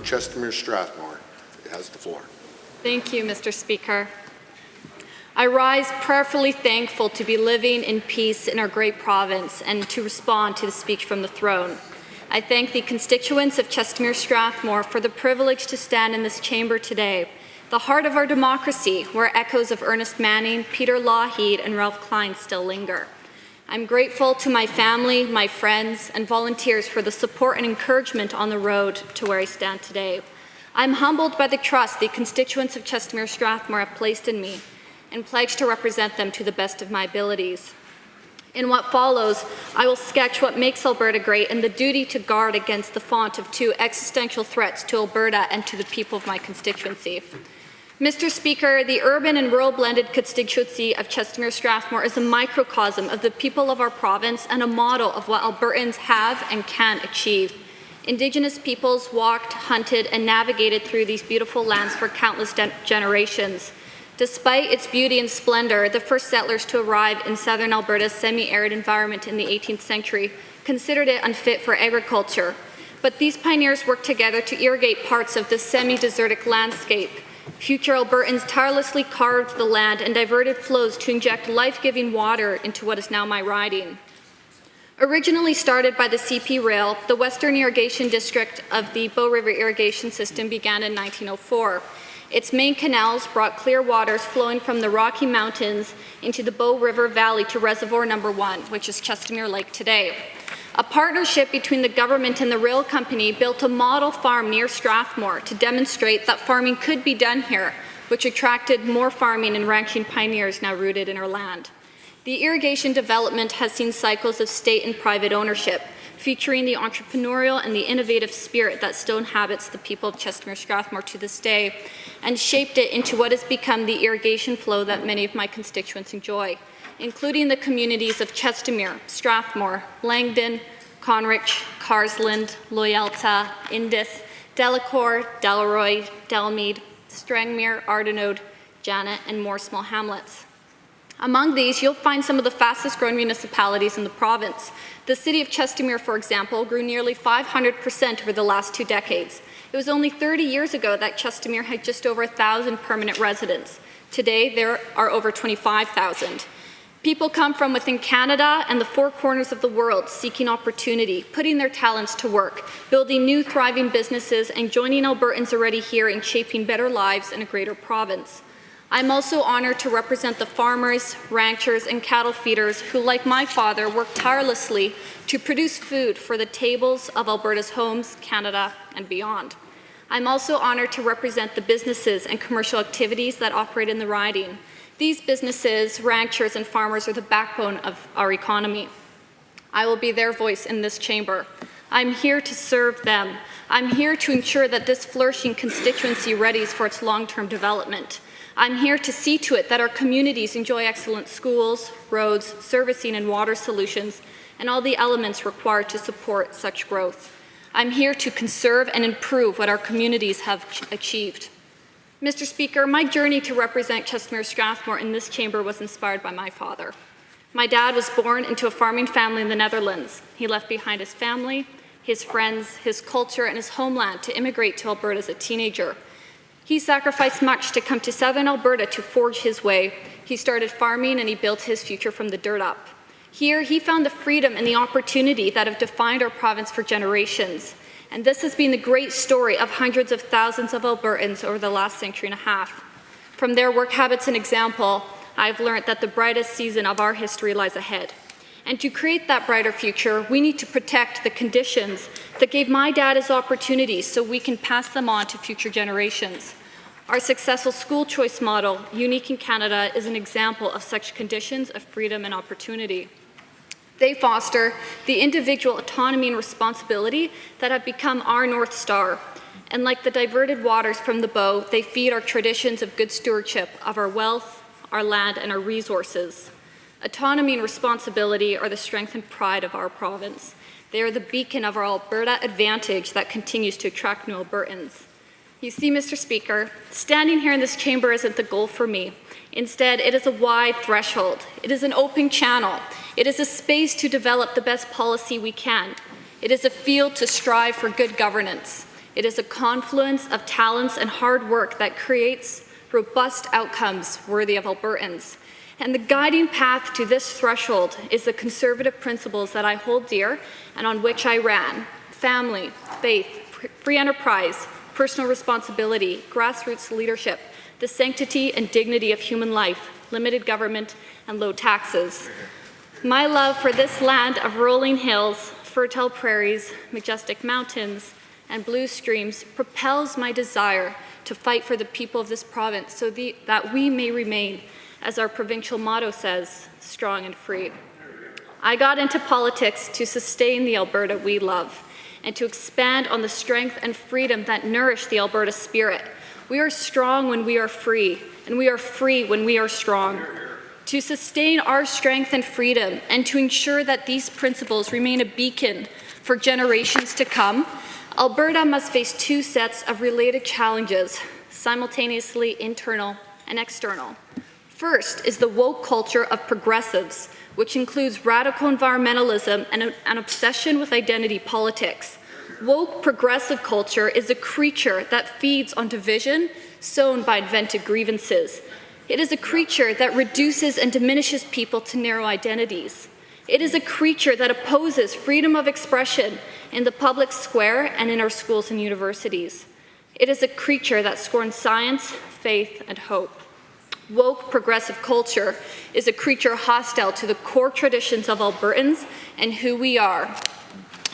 Chestermere-Strathmore has the floor. Thank you, Mr. Speaker. I rise prayerfully thankful to be living in peace in our great province and to respond to the speech from the throne. I thank the constituents of Chestermere-Strathmore for the privilege to stand in this chamber today, the heart of our democracy, where echoes of Ernest Manning, Peter Lougheed, and Ralph Klein still linger. I'm grateful to my family, my friends, and volunteers for the support and encouragement on the road to where I stand today. I'm humbled by the trust the constituents of Chestermere-Strathmore have placed in me and pledge to represent them to the best of my abilities. In what follows, I will sketch what makes Alberta great and the duty to guard against the font of two existential threats to Alberta and to the people of my constituency. Mr. Speaker, the urban and rural blended constituency of Chestermere-Strathmore is a microcosm of the people of our province and a model of what Albertans have and can achieve. Indigenous peoples walked, hunted, and navigated through these beautiful lands for countless generations. Despite its beauty and splendor, the first settlers to arrive in southern Alberta's semi-arid environment in the 18th century considered it unfit for agriculture. But these pioneers worked together to irrigate parts of this semi-desertic landscape. Future Albertans tirelessly carved the land and diverted flows to inject life-giving water into what is now my riding. Originally started by the CP Rail, the Western Irrigation District of the Bow River Irrigation System began in 1904. Its main canals brought clear waters flowing from the Rocky Mountains into the Bow River Valley to Reservoir Number 1, which is Chestermere Lake today. A partnership between the government and the rail company built a model farm near Strathmore to demonstrate that farming could be done here, which attracted more farming and ranching pioneers now rooted in our land. The irrigation development has seen cycles of state and private ownership, featuring the entrepreneurial and the innovative spirit that still inhabits the people of Chestermere-Strathmore to this day, and shaped it into what has become the irrigation flow that many of my constituents enjoy, including the communities of Chestermere, Strathmore, Langdon, Conrich, Carsland, Loyalta, Indus, Delacour, Delroy, Delmead, Strangmere, Ardenode, Janet, and more small hamlets. Among these, you'll find some of the fastest growing municipalities in the province. The city of Chestermere, for example, grew nearly 500% over the last 2 decades. It was only 30 years ago that Chestermere had just over 1,000 permanent residents. Today, there are over 25,000. People come from within Canada and the 4 corners of the world seeking opportunity, putting their talents to work, building new thriving businesses, and joining Albertans already here in shaping better lives in a greater province. I'm also honored to represent the farmers, ranchers, and cattle feeders who, like my father, work tirelessly to produce food for the tables of Alberta's homes, Canada, and beyond. I'm also honored to represent the businesses and commercial activities that operate in the riding. These businesses, ranchers, and farmers are the backbone of our economy. I will be their voice in this chamber. I'm here to serve them. I'm here to ensure that this flourishing constituency readies for its long-term development. I'm here to see to it that our communities enjoy excellent schools, roads, servicing and water solutions, and all the elements required to support such growth. I'm here to conserve and improve what our communities have achieved. Mr. Speaker, my journey to represent Chestermere-Strathmore in this chamber was inspired by my father. My dad was born into a farming family in the Netherlands. He left behind his family, his friends, his culture, and his homeland to immigrate to Alberta as a teenager. He sacrificed much to come to southern Alberta to forge his way. He started farming and he built his future from the dirt up. Here, he found the freedom and the opportunity that have defined our province for generations. And this has been the great story of hundreds of thousands of Albertans over the last century and a half. From their work habits and example, I've learned that the brightest season of our history lies ahead. And to create that brighter future, we need to protect the conditions that gave my dad his opportunities so we can pass them on to future generations. Our successful school choice model, unique in Canada, is an example of such conditions of freedom and opportunity. They foster the individual autonomy and responsibility that have become our North Star. And like the diverted waters from the Bow, they feed our traditions of good stewardship of our wealth, our land, and our resources. Autonomy and responsibility are the strength and pride of our province. They are the beacon of our Alberta advantage that continues to attract new Albertans. You see, Mr. Speaker, standing here in this chamber isn't the goal for me. Instead, it is a wide threshold. It is an open channel. It is a space to develop the best policy we can. It is a field to strive for good governance. It is a confluence of talents and hard work that creates robust outcomes worthy of Albertans. And the guiding path to this threshold is the conservative principles that I hold dear and on which I ran: family, faith, free enterprise, personal responsibility, grassroots leadership, the sanctity and dignity of human life, limited government, and low taxes. My love for this land of rolling hills, fertile prairies, majestic mountains, and blue streams propels my desire to fight for the people of this province so that we may remain, as our provincial motto says, strong and free. I got into politics to sustain the Alberta we love and to expand on the strength and freedom that nourish the Alberta spirit. We are strong when we are free, and we are free when we are strong. To sustain our strength and freedom and to ensure that these principles remain a beacon for generations to come, Alberta must face two sets of related challenges, simultaneously internal and external. First is the woke culture of progressives, which includes radical environmentalism and an obsession with identity politics. Woke progressive culture is a creature that feeds on division sown by invented grievances. It is a creature that reduces and diminishes people to narrow identities. It is a creature that opposes freedom of expression in the public square and in our schools and universities. It is a creature that scorns science, faith, and hope. Woke progressive culture is a creature hostile to the core traditions of Albertans and who we are.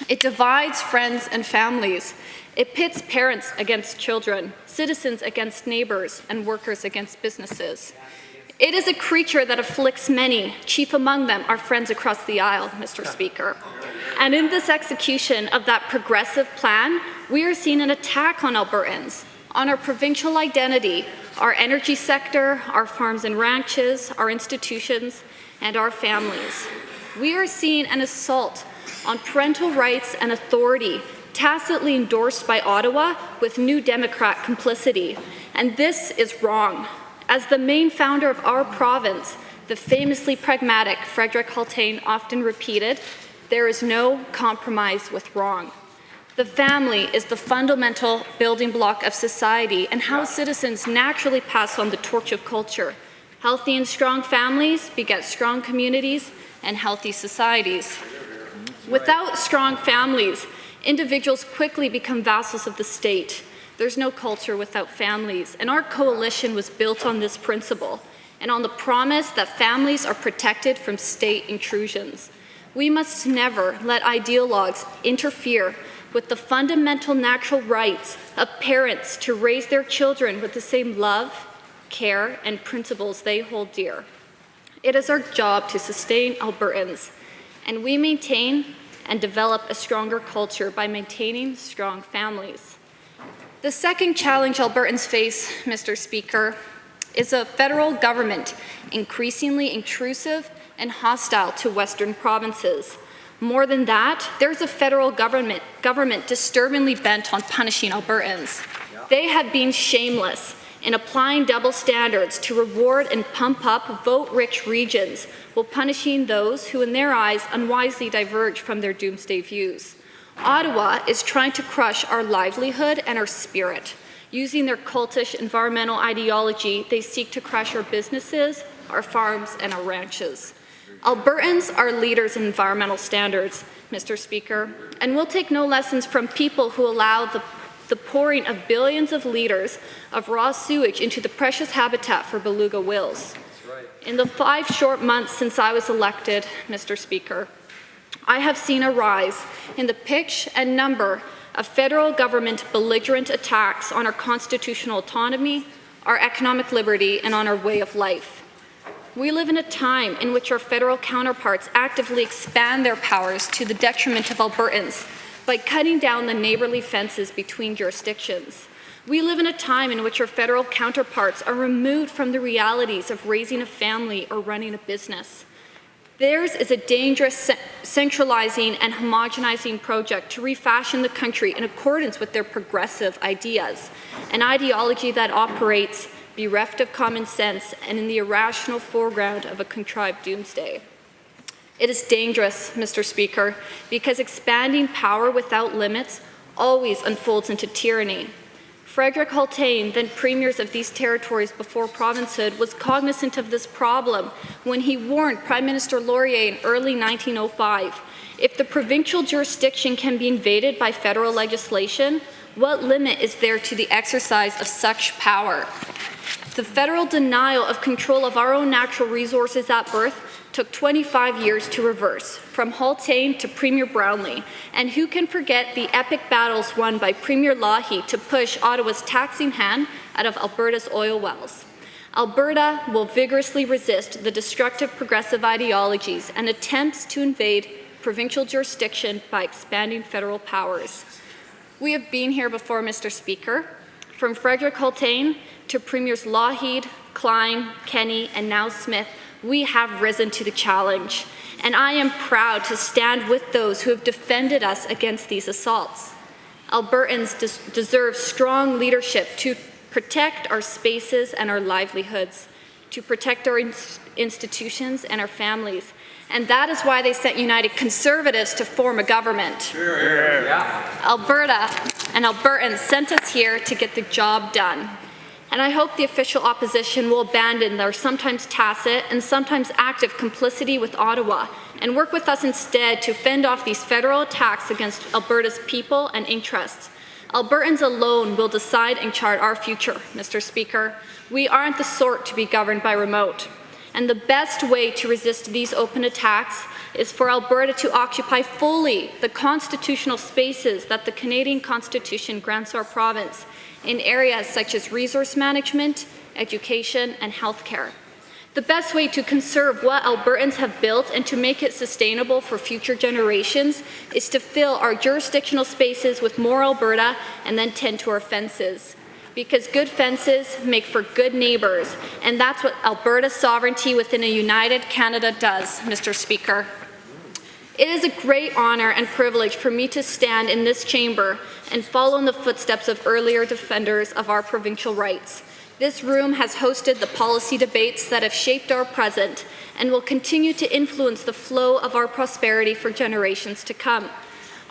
It divides friends and families. It pits parents against children, citizens against neighbors, and workers against businesses. It is a creature that afflicts many, chief among them our friends across the aisle, Mr. Speaker. And in this execution of that progressive plan, we are seeing an attack on Albertans, on our provincial identity, our energy sector, our farms and ranches, our institutions, and our families. We are seeing an assault on parental rights and authority, tacitly endorsed by Ottawa with New Democrat complicity. And this is wrong. As the main founder of our province, the famously pragmatic Frederick Haltain often repeated, there is no compromise with wrong. The family is the fundamental building block of society and how citizens naturally pass on the torch of culture. Healthy and strong families beget strong communities and healthy societies. Without strong families, individuals quickly become vassals of the state. There's no culture without families, and our coalition was built on this principle and on the promise that families are protected from state intrusions. We must never let ideologues interfere with the fundamental natural rights of parents to raise their children with the same love, care, and principles they hold dear. It is our job to sustain Albertans, and we maintain and develop a stronger culture by maintaining strong families. The second challenge Albertans face, Mr. Speaker, is a federal government increasingly intrusive and hostile to Western provinces. More than that, there's a federal government disturbingly bent on punishing Albertans. They have been shameless in applying double standards to reward and pump up vote-rich regions while punishing those who, in their eyes, unwisely diverge from their doomsday views. Ottawa is trying to crush our livelihood and our spirit. Using their cultish environmental ideology, they seek to crush our businesses, our farms, and our ranches. Albertans are leaders in environmental standards, Mr. Speaker, and we'll take no lessons from people who allow the pouring of billions of liters of raw sewage into the precious habitat for beluga whales. In the 5 short months since I was elected, Mr. Speaker, I have seen a rise in the pitch and number of federal government belligerent attacks on our constitutional autonomy, our economic liberty, and on our way of life. We live in a time in which our federal counterparts actively expand their powers to the detriment of Albertans by cutting down the neighborly fences between jurisdictions. We live in a time in which our federal counterparts are removed from the realities of raising a family or running a business. Theirs is a dangerous centralizing and homogenizing project to refashion the country in accordance with their progressive ideas, an ideology that operates bereft of common sense and in the irrational foreground of a contrived doomsday. It is dangerous, Mr. Speaker, because expanding power without limits always unfolds into tyranny. Frederick Hultain, then premiers of these territories before provincehood, was cognizant of this problem when he warned Prime Minister Laurier in early 1905, if the provincial jurisdiction can be invaded by federal legislation, what limit is there to the exercise of such power? The federal denial of control of our own natural resources at birth took 25 years to reverse, from Hultain to Premier Brownlee, and who can forget the epic battles won by Premier Leahy to push Ottawa's taxing hand out of Alberta's oil wells. Alberta will vigorously resist the destructive progressive ideologies and attempts to invade provincial jurisdiction by expanding federal powers. We have been here before, Mr. Speaker, from Frederick Hultain to Premiers Lougheed, Klein, Kenney, and now Smith. We have risen to the challenge, and I am proud to stand with those who have defended us against these assaults. Albertans deserve strong leadership to protect our spaces and our livelihoods, to protect our institutions and our families, and that is why they sent United Conservatives to form a government. Alberta and Albertans sent us here to get the job done. And I hope the official opposition will abandon their sometimes tacit and sometimes active complicity with Ottawa and work with us instead to fend off these federal attacks against Alberta's people and interests. Albertans alone will decide and chart our future, Mr. Speaker. We aren't the sort to be governed by remote. And the best way to resist these open attacks is for Alberta to occupy fully the constitutional spaces that the Canadian Constitution grants our province in areas such as resource management, education, and healthcare. The best way to conserve what Albertans have built and to make it sustainable for future generations is to fill our jurisdictional spaces with more Alberta and then tend to our fences. Because good fences make for good neighbours, and that's what Alberta's sovereignty within a united Canada does, Mr. Speaker. It is a great honour and privilege for me to stand in this chamber and follow in the footsteps of earlier defenders of our provincial rights. This room has hosted the policy debates that have shaped our present and will continue to influence the flow of our prosperity for generations to come.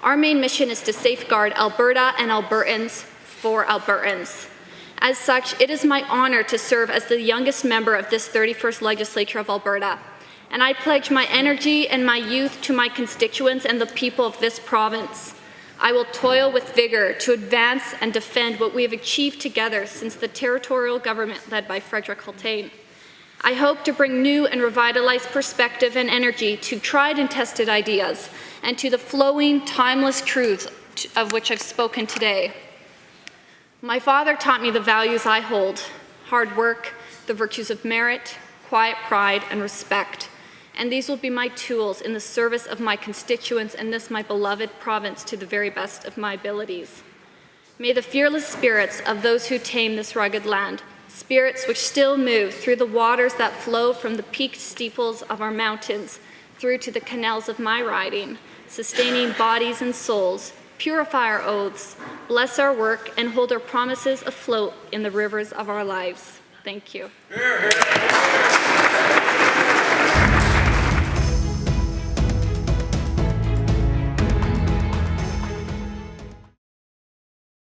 Our main mission is to safeguard Alberta and Albertans for Albertans. As such, it is my honour to serve as the youngest member of this 31st Legislature of Alberta. And I pledge my energy and my youth to my constituents and the people of this province. I will toil with vigour to advance and defend what we have achieved together since the territorial government led by Frederick Hultain. I hope to bring new and revitalized perspective and energy to tried and tested ideas and to the flowing, timeless truths of which I've spoken today. My father taught me the values I hold: hard work, the virtues of merit, quiet pride, and respect. And these will be my tools in the service of my constituents and this my beloved province to the very best of my abilities. May the fearless spirits of those who tame this rugged land, spirits which still move through the waters that flow from the peaked steeples of our mountains through to the canals of my riding, sustaining bodies and souls, purify our oaths, bless our work, and hold our promises afloat in the rivers of our lives. Thank you.